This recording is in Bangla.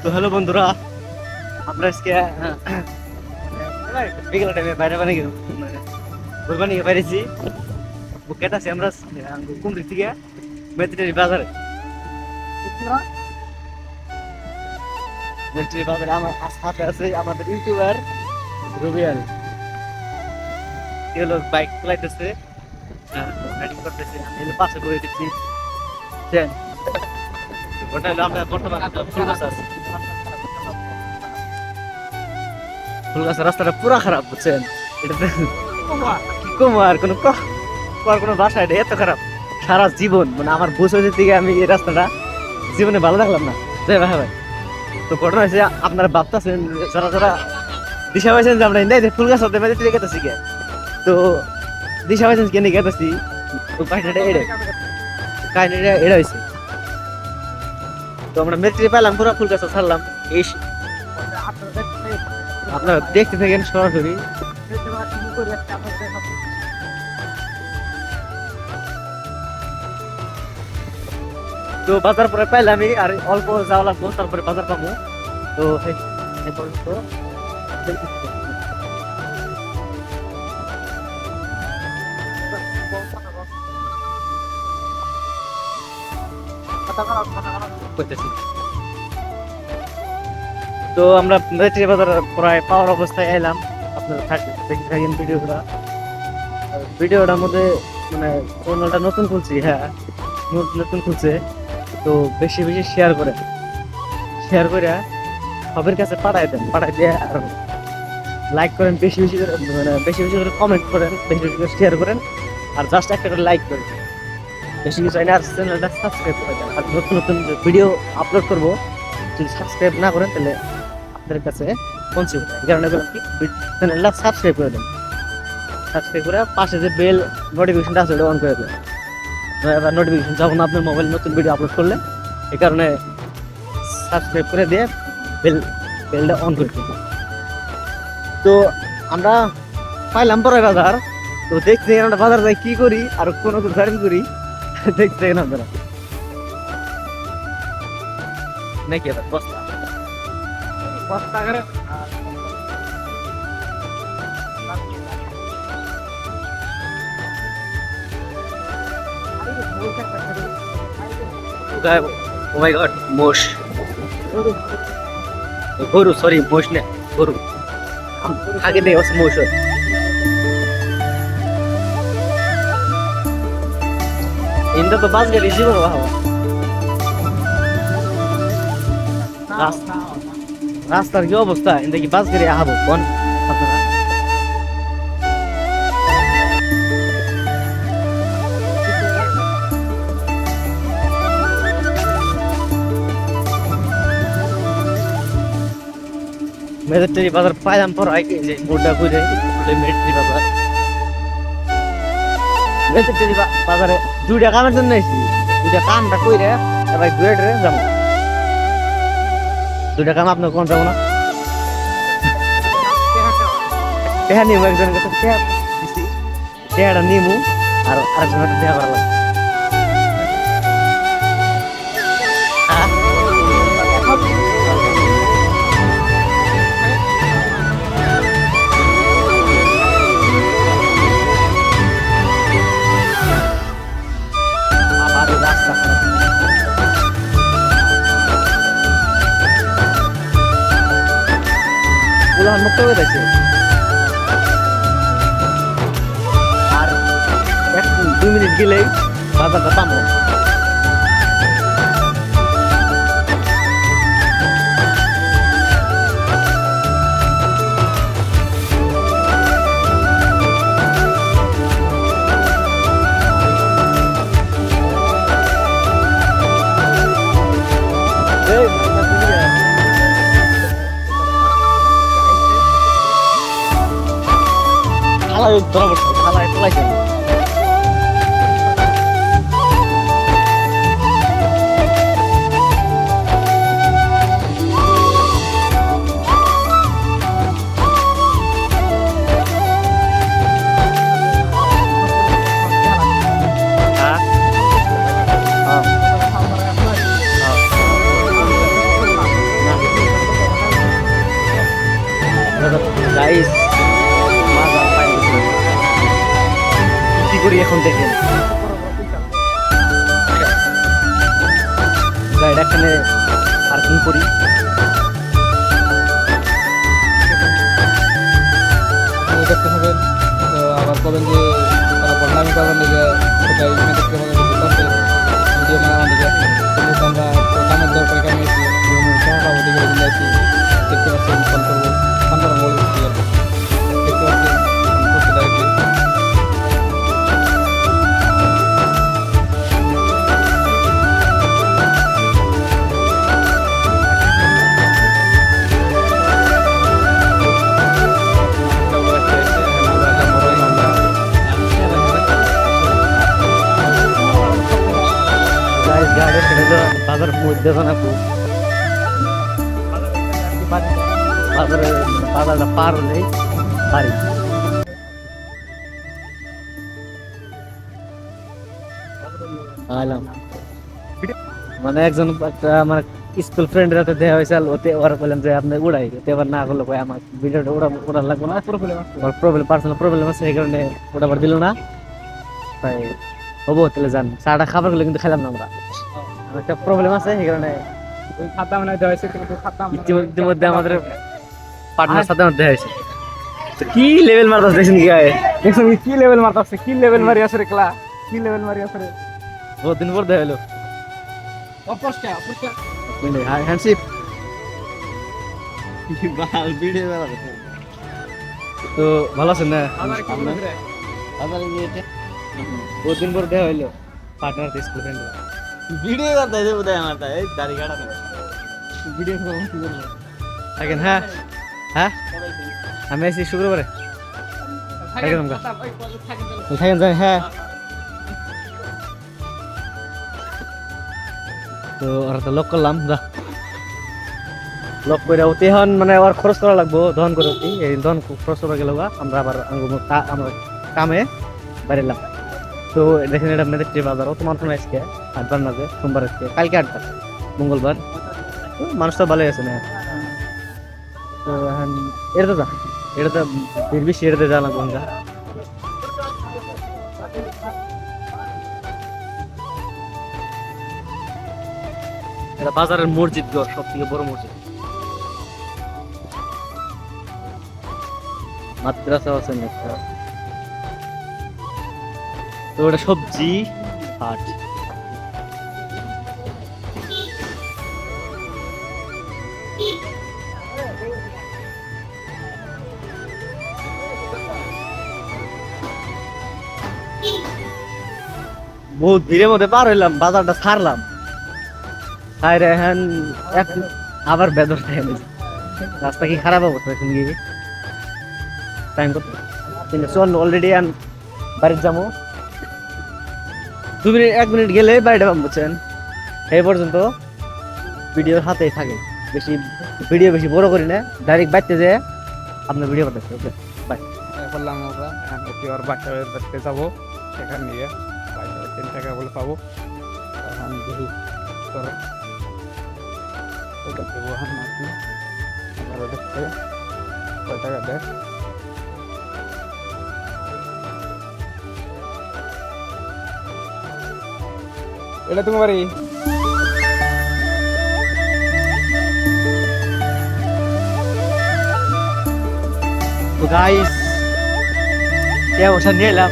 তো হ্যালো বন্ধুরা, আমরা আজকে বিকেল টাইমে বাইরে বানিয়ে বানিয়ে বাইরেছি বুকেট আছি আমরা কোন দিক থেকে মেট্রি বাজারে মেট্রি বাজারে আমার সাথে আছে আমাদের ইউটিউবার রুবিয়াল। এগুলো বাইক চালাইতেছে, রাইডিং করতেছে, আমি পাশে করে দিচ্ছি। ওটা হলো আমরা বর্তমানে ফুলগাছ আছে, ফুলগাছের রাস্তাটা পুরা খারাপ, বুঝছেন? এটাতে কি কম আর কোনো বাসা, এটা এত খারাপ সারা জীবন, মানে আমার বছরের থেকে আমি এই রাস্তাটা জীবনে ভালো লাগলাম না। যাই ভাই ভাই, তো ঘটনা হয়েছে আপনারা ভাবতেছেন যারা যারা দিশা পাইছেন যে আমরা ইন্ডিয়াতে ফুল গাছ হতে মেরে গেতেছি কে, তো দিশা পাইছেন কেন গেতেছি তো কাহিনীটা কাহিনীটা এটা হয়েছে। তো আমরা মেট্রি পেলাম, পুরো ফুল গাছ ছাড়লাম, এই আপনারা দেখতে থাকেন সরাসরি। তো বাজার পরে পাইলাম আর অল্প যাওয়া লাগবো, তারপরে বাজার পাবো। তো তো আমরা মেট্রি বাজার প্রায় পাওয়ার অবস্থায় এলাম। আপনারা থাকেন ভিডিওটার মধ্যে, মানে চ্যানেলটা নতুন খুলছি, হ্যাঁ নতুন খুলছে, তো বেশি বেশি শেয়ার করে সবার কাছে পাঠাই দিয়ে আর লাইক করেন, বেশি বেশি করে, মানে বেশি বেশি করে কমেন্ট করেন, বেশি বেশি করে শেয়ার করেন, আর জাস্ট একটা করে লাইক করেন, বেশি কিছু চাই না। আর চ্যানেলটা সাবস্ক্রাইব করে দেন, আর নতুন নতুন ভিডিও আপলোড করবো, যদি সাবস্ক্রাইব না করেন তাহলে আপনাদের কাছে পৌঁছে যাবে। এই কারণে চ্যানেলটা সাবস্ক্রাইব করে দেন, সাবস্ক্রাইব করে পাশে যে বেল নোটিফিকেশনটা আছে ওটা অন করে দেন, এবার নোটিফিকেশন যখন আপনার মোবাইলে নতুন ভিডিও আপলোড করলে, এই কারণে সাবস্ক্রাইব করে দিয়ে বেলটা অন করে দেবেন। তো আমরা পাইলাম পরে বাজার, তো দেখতে আমরা বাজার যাই কি করি আর কোন গাড়ি করি দেখতে আপনারা নাকি বস্তা বস্তা করে Oh my god, মোষ, গরু, সরি মোষ না গরু, আগে নেই মোষ। ইন্দা তো বাস গাড়ি জীবন রাস্তার কি অবস্থা, ইন্দা কি বাস গাড়ি আহাবো কোন আপনারা? মেট্রি বাজার পাইলাম পর যে বোর্ডটা ঘুরে মেট্রি বাজার, মেট্রি বাজারে 2টা কামের জন্য এসেছি, 2টা কামটা কইরে এবার ঘুরে টুরে যাবো। 2টা কাম আপনার কোন যাবো না, টেহা নিবো, একজনের কাছে টেহাটা নিমু আর আরেকজনের টেহা করা লাগবে। মুক্ত হয়ে গেছে আর 1-2 মিনিট গেলেই বাজারটা পাবো। হালাই ধরা পড়ছে, হালাই তোলাইছে। গাইস কি করি এখন দেখেন গাড়িটা এখানে পার্কিং করি। দেখতে পাবেন আবার করবেন যে তারা বদনামি করবেন দিকে সেটাই দেখতে পাবেন ভিডিও বানানোর দিকে কিন্তু আমরা কামের দরকার এখানে এসেছি সমস্যা ওদিকে আছি দেখতে পাচ্ছেন ফোন করবো ফোন করা বলে দেখতে পাচ্ছেন করতে ডাইরেক্টলি গাড়ি সেটা তো বাজার মধ্যে না খুব বাজারটা পার হলেই বাড়ি। আলাম মানে একজন একটা আমার স্কুল ফ্রেন্ডের হাতে দেওয়া হয়েছে ওতে ওরা বললাম যে আপনি উড়াই ওতে এবার না করলে আমার ভিডিওটা ওড়া লাগবে না প্রবলেম পার্সোনাল প্রবলেম আছে এই কারণে ওটা আবার দিল না তাই হবো তাহলে যান চাটা খাবার গুলো কিন্তু খেলাম না আমরা একটা প্রবলেম আছে এই কারণে খাতা মানে দেওয়া হয়েছে কিন্তু খাতা ইতিমধ্যে আমাদের পার্টনার সাথে আমার দেখা হয়েছে কি লেভেল মারতাস দেখছেন কি গায়ে দেখছেন কি লেভেল মারতাছে কি লেভেল মারি আছে রে ক্লা কি লেভেল মারি আছে রে বহুত দিন পর দেখা হলো অপরটা হ্যান্ডশিপ তো ভালো আছেন না বহুত দিন পর দেখা হইলো পার্টনার স্কুল ফ্রেন্ড ভিডিও করতে আছে বোধহয় আমার তাই দাড়ি কাটা ভিডিও করব কি করব থাকেন হ্যাঁ হ্যাঁ আমি আছি শুক্রবারে থাকেন থাকেন যাই হ্যাঁ তো ওরা তো লক করলাম যা লক করে ওতে এখন মানে ওর খরচ করা লাগবো দহন করে ওটি এই দহন খরচ করা গেল আমরা আবার আমরা কামে বাড়িলাম। তো দেখেন এটা মেয়েদের বাজার অত মানুষ আজকে আটবার নাজে সোমবার আজকে কালকে আটবার মঙ্গলবার মানুষ তো ভালোই আছে না। তো এখন এটা যা এটা তো বেশি এটাতে যা লাগবো যা এটা বাজারের মসজিদ ঘর সব থেকে বড় মসজিদ মাদ্রাসা আছে একটা। তো ওটা সবজি হাট বহুত ভিড়ের মধ্যে পার হইলাম বাজারটা ছাড়লাম ছাইরে এখন আবার বেদর রাস্তা কি খারাপ অবস্থা এখন গিয়ে টাইম কত চল অলরেডি বাড়ির যাবো 2 মিনিট 1 মিনিট গেলে বাড়িটা পাম বুঝছেন এই পর্যন্ত ভিডিওর হাতেই থাকে বেশি ভিডিও বেশি বড় করি না ডাইরেক্ট বাইতে যে আপনার ভিডিও করতে ওকে বাই বললাম আমরা একটি আর বাচ্চাদের দেখতে যাবো সেখানে নিয়ে 3 টাকা বলে পাবো তখন দেখি করো ওটা দেবো আপনি আবার দেখতে কয় টাকা দেয় এটা তোমার বাড়ি তো গাইস ওটা নিয়ে এলাম